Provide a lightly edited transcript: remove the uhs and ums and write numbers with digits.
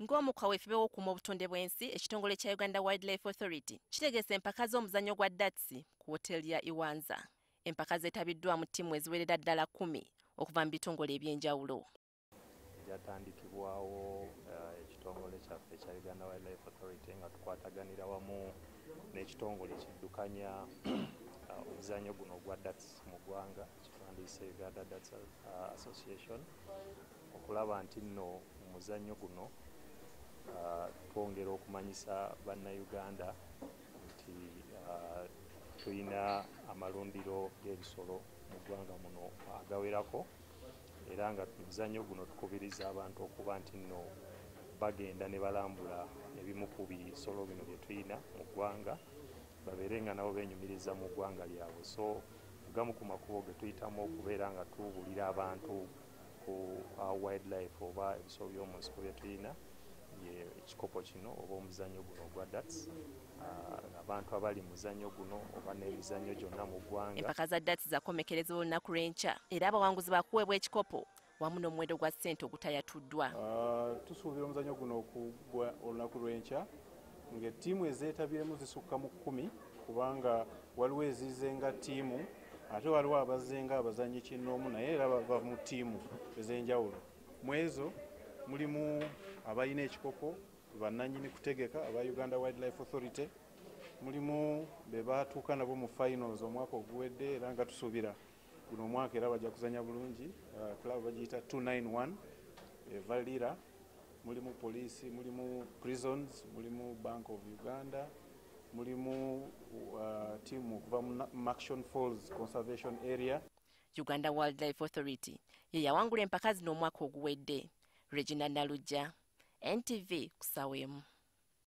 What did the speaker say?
Ng'omu kaweefube w'okuuma obutonde bw'ensi, ekitongole kya Uganda World Life Authority kitegese empaka z'omuzannyo gwa darts ku wooteri ya Iwanza. Empaka zeetabiddwamu ttiimu eziwerera ddala 10 okuva mu bitongole eby'enjawulo. Yatandikibwawo ekitongole kyaffe ekya Uganda World Life Authority nga tukwataganira wamu n'ekitongole ekiddukanya omuzannyo guno ogwa darts mu ggwanga kiwandiise Uganda Darts Association okulaba nti nno omuzannyo guno twongera okumanyisa bannayuganda nti tulina amalundiro g'ebisolo mu ggwanga muno agawerako era nga omuzannyo guno tukubiriza abantu okuba nti nno bagenda ne balambula ebimu ku bisolo bino bye tulina mu ggwanga babeere nga nabo beenyumiriza mu ggwanga lyabwe. So gamu ku makubo ge tuyitamu okubeera nga tubuulira abantu ku wildlife oba ebisolo by'omu nsiko bye tulina ekikopo kino oba omuzannyo guno ogwa darts. Abantu abali muzannyo guno oba n'emizannyo gyonna mu ggwanga. Empaka za darts zakomekerezebwa olunaku lw'enkya era abawanguzi bakuweebwa ekikopo wamu n'omuwendo gwa ssente ogutayatuddwa. Tusuubira omuzannyo guno okugwa olunaku lw'enkya ng'ettiimu ezeetabyemu zisukka mu 10 kubanga waliwo ezize nga ttiimu ate waliwo abazze nga abazannyi kinnoomu naye era bava mu ttiimu ez'enjawulo. Mu ezo mulimu abalina ekikopo bannannyini kutegeka aba Uganda World Life Authority, mulimu be baatuuka nabo mu finals omwaka oguwedde era nga tusuubira guno omwaka era bajja kuzanya bulungi. Club bagiyita 291 Valira, mulimu poliisi, mulimu prisons, mulimu Bank of Uganda, mulimu team okuva mu Action Falls Conservation Area. Uganda World Life Authority ye yawangula empaka zino omwaka oguwedde. Regina Nalujja, NTV Kusawemu.